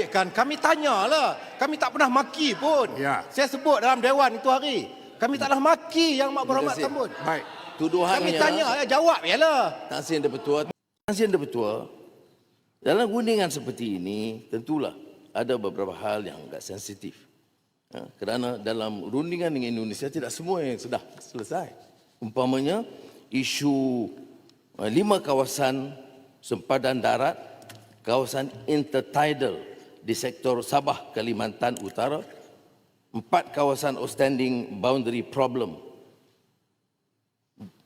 Kan kami tanyalah, kami tak pernah maki pun. Ya. Saya sebut dalam dewan itu hari, kami taklah maki Yang Amat Berhormat Terima kasih. Tambun. Baik. Tuduhannya Kami tanya, jawab yalah. Tan Sri Yang dalam rundingan seperti ini tentulah ada beberapa hal yang agak sensitif. Kerana dalam rundingan dengan Indonesia tidak semua yang sudah selesai. Umpamanya isu 5 kawasan sempadan darat, kawasan intertidal di sektor Sabah, Kalimantan Utara, 4 kawasan outstanding boundary problem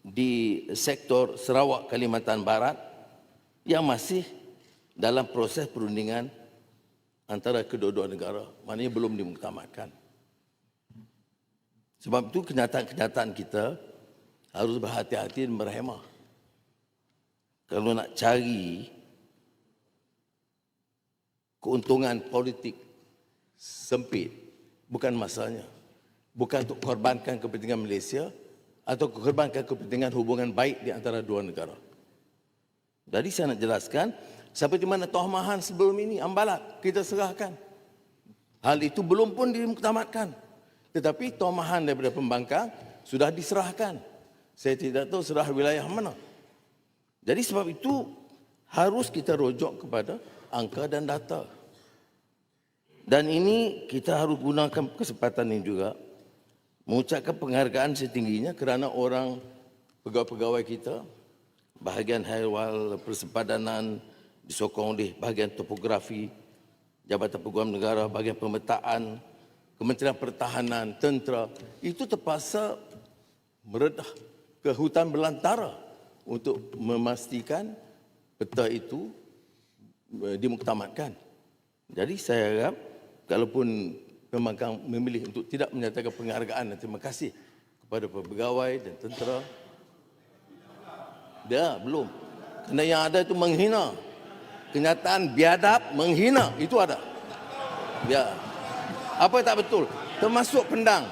di sektor Sarawak, Kalimantan Barat yang masih dalam proses perundingan antara kedua-dua negara, maknanya belum dimuktamadkan. Sebab itu kenyataan-kenyataan kita harus berhati-hati dan berhemah. Kalau nak cari keuntungan politik sempit, bukan masalahnya. Bukan untuk korbankan kepentingan Malaysia atau korbankan kepentingan hubungan baik di antara dua negara. Jadi saya nak jelaskan, seperti mana tohmahan sebelum ini, ambalat, kita serahkan. Hal itu belum pun dimuktamadkan. Tetapi tohmahan daripada pembangkang sudah diserahkan. Saya tidak tahu serah wilayah mana. Jadi sebab itu harus kita rujuk kepada angka dan data. Dan ini kita harus gunakan kesempatan ini juga mengucapkan penghargaan setingginya kerana orang pegawai-pegawai kita, bahagian haiwal persempadanan disokong oleh bahagian topografi, Jabatan Peguam Negara, bahagian pemetaan, Kementerian Pertahanan, tentera, itu terpaksa meredah ke hutan belantara untuk memastikan peta itu dimuktamadkan. Jadi saya harap kalaupun pembangkang memilih untuk tidak menyatakan penghargaan dan terima kasih kepada pegawai dan tentera, dia belum. Kerana yang ada itu menghina. Kenyataan biadab menghina, itu ada. Ya. Apa tak betul? Termasuk pendang.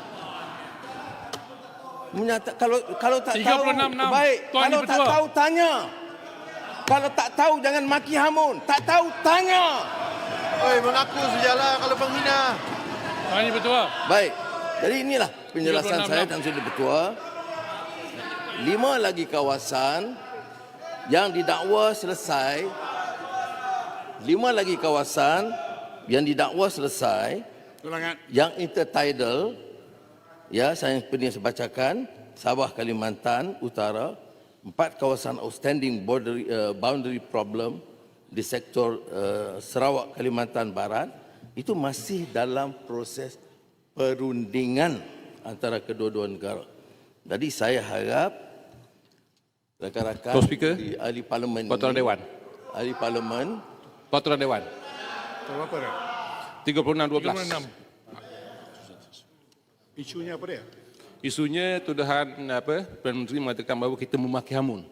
Kalau tak tahu, baik. Kalau tak tahu, tanya. Kalau tak tahu, jangan maki hamun. Tak tahu, tanya. Oi, mengaku sajalah kalau penghina. Ini betul. Baik. Jadi inilah penjelasan saya dan sudah Ketua. 5 lagi kawasan yang didakwa selesai. 5 lagi kawasan yang didakwa selesai. Ulangan. Yang intertidal, ya, saya seperti yang saya bacakan, Sabah, Kalimantan Utara, 4 kawasan outstanding boundary problem di sektor Sarawak, Kalimantan Barat, itu masih dalam proses perundingan antara kedua-dua negara. Jadi saya harap rakan-rakan di ahli parlimen Peraturan ini, Dewan. ahli parlimen, Peraturan Dewan. Apa dia? 36-12. Isunya apa dia? Isunya tuduhan Perdana Menteri mengatakan bahawa kita memaki hamun.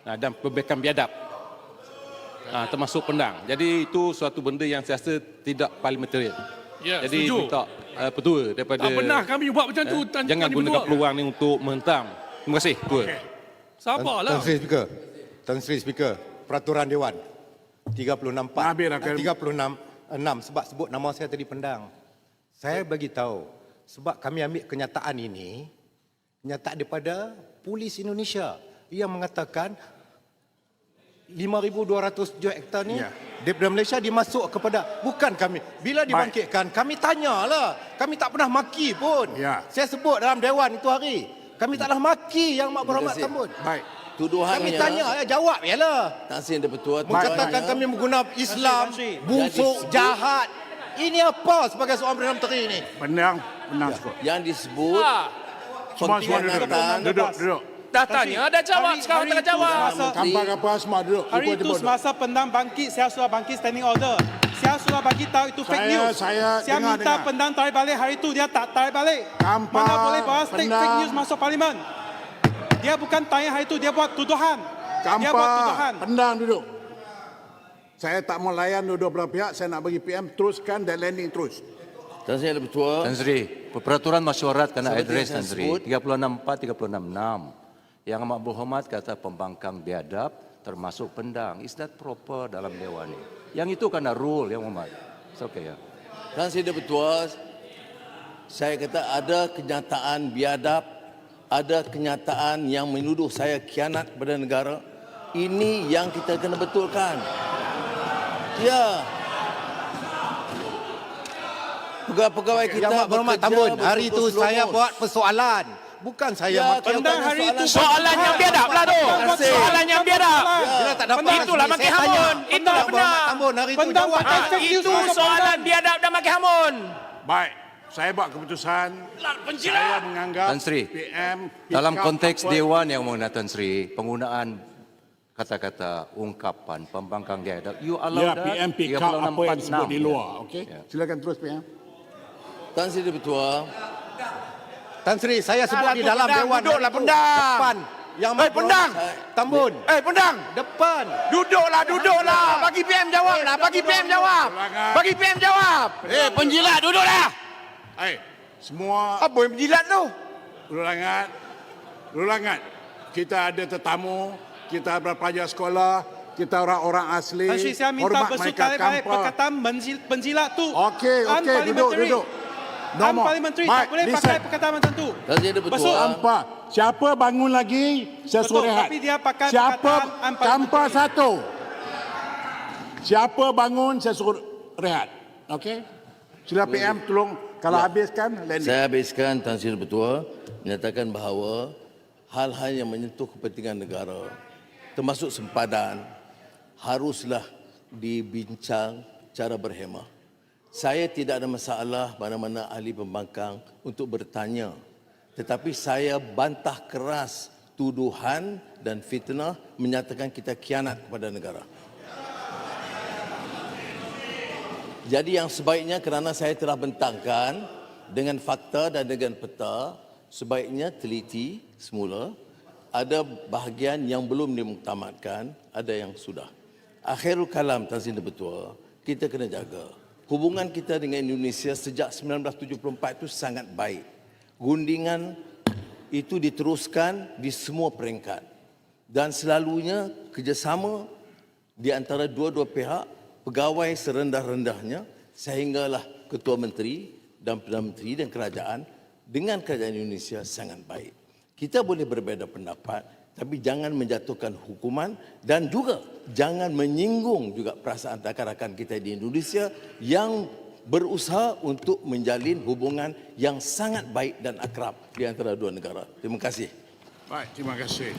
Dan perbaikan biadab. Termasuk pendang. Jadi itu suatu benda yang saya rasa tidak parliamentarian. Ya, jadi setuju. minta petua daripada Tak pernah kami buat macam tu. jangan gunakan peluang ni untuk menghentam. Terima kasih. Ketua. Sabarlah. Tan Sri Speaker, Peraturan Dewan 36 sebab sebut nama saya tadi pendang. Saya bagi tahu sebab kami ambil kenyataan ini, kenyataan daripada Polis Indonesia yang mengatakan 5,207 hektar ni daripada Malaysia dimasuk kepada, bukan kami. Bila dibangkitkan, kami tanyalah. Kami tak pernah maki pun. Ya. Saya sebut dalam dewan itu hari, kami taklah maki Yang Amat Berhormat kasih. Tambun. Baik. Kami tuduhannya tanya, jawab yalah. Tan Sri Yang Ketua, Mengatakan kami menggunakan Islam, busuk, jahat. Ini apa sebagai seorang Perdana Menteri ini? Pendang cukup. yang disebut Semua pengkhianatan duduk. Dah tanya, dah jawab. Sekarang tengah jawab. Tanpa apa semua duduk. Hari itu semasa pendang bangkit, saya sudah bangkit standing order. Saya sudah bagi tahu itu fake news. Saya minta dengar. pendang tarik balik. Hari itu dia tak tarik balik. Tanpa Mana boleh bawa fake pendang. news masuk parlimen. Dia bukan tanya hari itu, dia buat tuduhan. Dia buat tuduhan. Pendang duduk. Saya tak mau layan dua-dua belah pihak. Saya nak bagi PM teruskan dan landing terus. Tan Sri Yang Ketua, Tan Sri, peraturan masyarakat kena Seperti address yang Tan saya Sri. sebut. 36.4, 36.6. Yang Amat Berhormat kata pembangkang biadab termasuk pendang. Is that proper dalam dewan ini? Yang itu karena rule, Yang Muhammad. It's okay, ya. Tan Sri Bertuah, saya kata ada kenyataan biadab, ada kenyataan yang menuduh saya khianat kepada negara. Ini yang kita kena betulkan. Ya. Pegawai-pegawai kita Yang Berhormat Tambun, hari itu betul-betul saya lurus. buat persoalan. Bukan saya Ya, maki. kalau Pendang tanya hari itu Soalan yang biadab lah tu. Soalan yang biadab. Bila tak dapat Itulah resmi, maki saya tanya. hamun. Itulah Yang Berhormat benar. Tambun, hari itu Pendang jawab. pakai fake news Itu pasal soalan pendang. biadab dan maki hamun. Baik, saya buat keputusan. Saya menganggap Tan Sri, PM Dalam pick up konteks apa- Dewan Yang Mulia Tan Sri, penggunaan kata-kata ungkapan pembangkang biadab, you allow Ya, that? PM pick up apa yang disebut 36, di ya. luar. Okey, Ya. silakan terus PM. Tan Sri Bertuah, Tan Sri, saya sebut Alah di tu, dalam pendang, Dewan. duduklah, hari itu. pendang. Depan. Yang Pendang. Tambun. Pendang. Depan. Duduklah. Bagi PM jawab lah. Bagi PM jawab. Bagi PM jawab. Penjilat, duduklah. Semua Apa yang penjilat tu? Lulangat. Kita ada tetamu, kita pelajar sekolah, kita orang-orang asli. Tan Sri, saya minta hormat besut mereka balik tanpa- perkataan penjilat tu. Okey, duduk. Unparliamentary, tak boleh pakai perkataan macam tu. Tan Sri Besut. Bertuah, Tanpa. Siapa bangun lagi, saya Betul, suruh rehat. tapi dia pakai Siapa perkataan unparliamentary. tanpa satu. Siapa bangun, saya suruh rehat. Okey? Sila PM tolong, kalau habiskan, landing. saya habiskan. Tan Sri Bertuah menyatakan bahawa hal-hal yang menyentuh kepentingan negara, termasuk sempadan, haruslah dibincang cara berhemah. Saya tidak ada masalah mana-mana ahli pembangkang untuk bertanya. Tetapi saya bantah keras tuduhan dan fitnah menyatakan kita khianat kepada negara. Jadi yang sebaiknya, kerana saya telah bentangkan dengan fakta dan dengan peta, sebaiknya teliti semula. Ada bahagian yang belum dimuktamadkan, ada yang sudah. Akhirul kalam, Tan Sri Bertuah, kita kena jaga. Hubungan kita dengan Indonesia sejak 1974 itu sangat baik. Gunjingan itu diteruskan di semua peringkat. Dan selalunya kerjasama di antara dua-dua pihak, pegawai serendah-rendahnya, sehinggalah Ketua Menteri dan Perdana Menteri dan kerajaan dengan kerajaan Indonesia sangat baik. Kita boleh berbeza pendapat, tapi jangan menjatuhkan hukuman dan juga jangan menyinggung juga perasaan rakan-rakan kita di Indonesia yang berusaha untuk menjalin hubungan yang sangat baik dan akrab di antara dua negara. Terima kasih. Baik, terima kasih.